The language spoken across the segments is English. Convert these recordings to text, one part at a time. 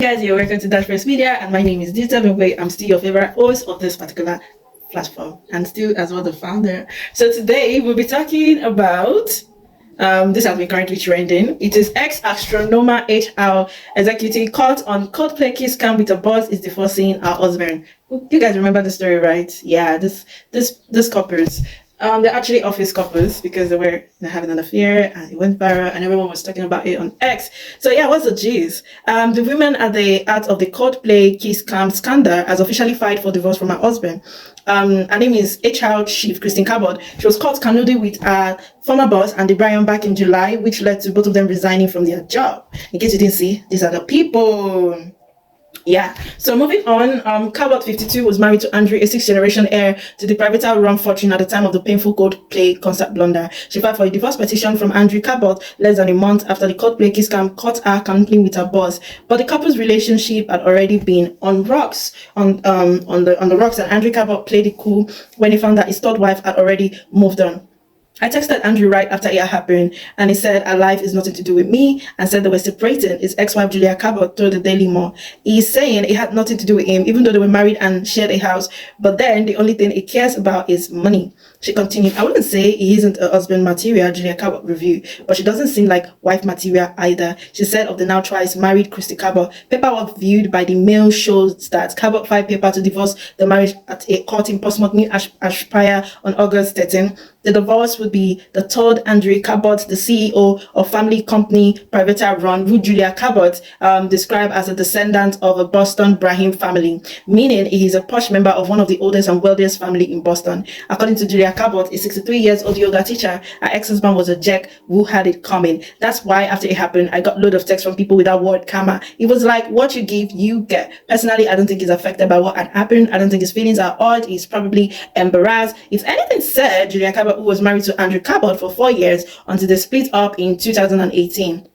Guys, you're welcome to Dash Media, and my name is Dita Bimbe. I'm still your favorite host of this particular platform, and still as well the founder. So today we'll be talking about this has been currently trending. It is Ex-Astronomer HR executive caught on Coldplay Kiss-Cam with a boss is divorcing her husband. You guys remember the story, right? Yeah, this couples. They're actually office couples because they were having an affair and it went viral and everyone was talking about it on X. So yeah, what's the gist? The woman at the out of the Coldplay Kiss-Cam scandal has officially filed for divorce from her husband. Her name is HR chief Kristin Cabot. She was caught canoodling with her former boss Andy Byron back in July, which led to both of them resigning from their job. In case you didn't see, these are the people. Yeah, so moving on, Cabot 52 was married to Andrew, a sixth-generation heir to the Privateer Rum fortune at the time of the painful Coldplay concert blunder. She filed for a divorce petition from Andrew Cabot less than a month after the Coldplay Kiss-Cam caught her canoodling with her boss. But the couple's relationship had already been on rocks, on the rocks, and Andrew Cabot played it cool when he found that his third wife had already moved on. I texted Andrew right after it happened, and he said her life is nothing to do with me, and said they were separating. His ex-wife Julia Cabot told the Daily Mail. He's saying it had nothing to do with him, even though they were married and shared a house. But then the only thing he cares about is money. She continued, I wouldn't say he isn't a husband material, Julia Cabot reviewed, but she doesn't seem like wife material either. She said of the now twice married Kristin Cabot, paperwork viewed by the Mail shows that Cabot filed paper to divorce the marriage at a court in Portsmouth, New Hampshire on August 13. The divorce would be the third Andrew Cabot, the CEO of family company Privateer Rum, who Julia Cabot described as a descendant of a Boston Brahim family, meaning he is a posh member of one of the oldest and wealthiest family in Boston. According to Julia Cabot, a 63-year-old yoga teacher, her ex-husband was a jerk who had it coming. That's why after it happened, I got a load of texts from people with that word karma. It was like, what you give, you get. Personally, I don't think he's affected by what had happened. I don't think his feelings are odd. He's probably embarrassed. If anything said, Julia Cabot, who was married to Andrew Cabot for 4 years until they split up in 2018.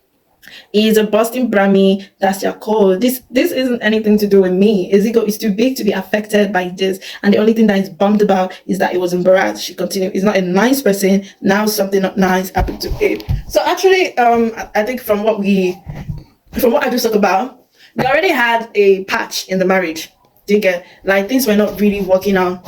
He is a Boston Brahmi, that's their code. This isn't anything to do with me. His ego is too big to be affected by this. And the only thing that he's bummed about is that he was embarrassed. She continued, he's not a nice person. Now something not nice happened to him. So actually, I think from what I just talked about, they already had a patch in the marriage. Do you get? Like things were not really working out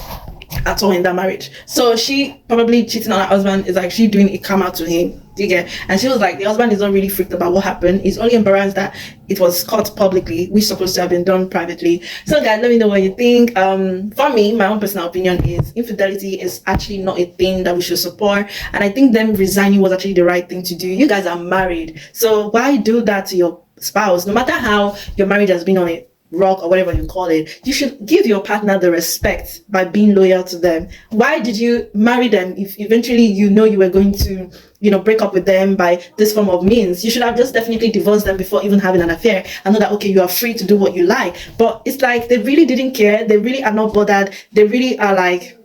at all in that marriage. So she probably cheating on her husband is like she doing a come out to him. Do you get? And she was like, the husband is not really freaked about what happened. He's only embarrassed that it was caught publicly, which is supposed to have been done privately. So guys, let me know what you think. For me, my own personal opinion is infidelity is actually not a thing that we should support. And I think them resigning was actually the right thing to do. You guys are married. So why do that to your spouse? No matter how your marriage has been on it, rock or whatever you call it, you should give your partner the respect by being loyal to them. Why did you marry them if eventually you know you were going to break up with them by this form of means? You should have just definitely divorced them before even having an affair. I know that, okay, you are free to do what you like, but it's like they really didn't care. They really are not bothered. They really are like,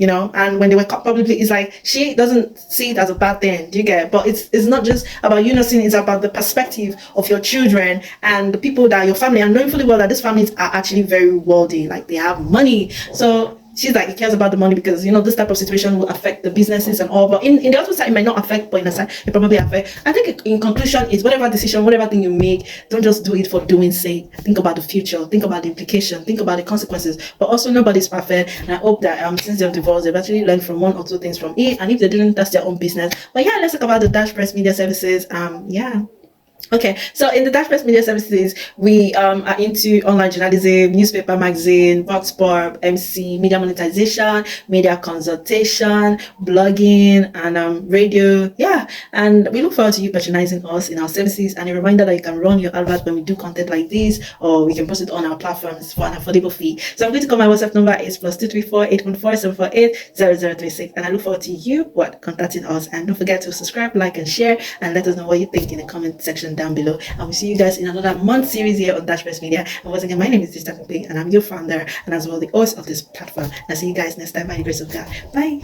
and when they were caught publicly, it's like she doesn't see it as a bad thing. Do you get? But it's not just about you not seeing it, it's about the perspective of your children and the people that are your family, and knowing fully well that these families are actually very wealthy, like they have money. So she's like, he cares about the money because this type of situation will affect the businesses and all, but in the other side it might not affect, but in the side it probably affect. I think in conclusion is whatever decision, whatever thing you make, don't just do it for doing sake. Think about the future, think about the implication, think about the consequences. But also nobody's perfect, and I hope that since they've divorced, they've actually learned from one or two things from it, and if they didn't, that's their own business. But yeah, let's talk about the Dash Press Media Services. Okay, so in the Dash Press Media Services, we are into online journalism, newspaper, magazine, vox pop, MC, media monetization, media consultation, blogging, and radio. Yeah, and we look forward to you patronizing us in our services. And a reminder that you can run your advert when we do content like this, or we can post it on our platforms for an affordable fee. So I'm going to call my WhatsApp number is +234 814 748 0036, and I look forward to you contacting us. And don't forget to subscribe, like, and share, and let us know what you think in the comment section down below. And we'll see you guys in another month series here on Dash Press Media. And once again, my name is Dita Bimbe, and I'm your founder and as well the host of this platform. I'll see you guys next time by the grace of God. Bye.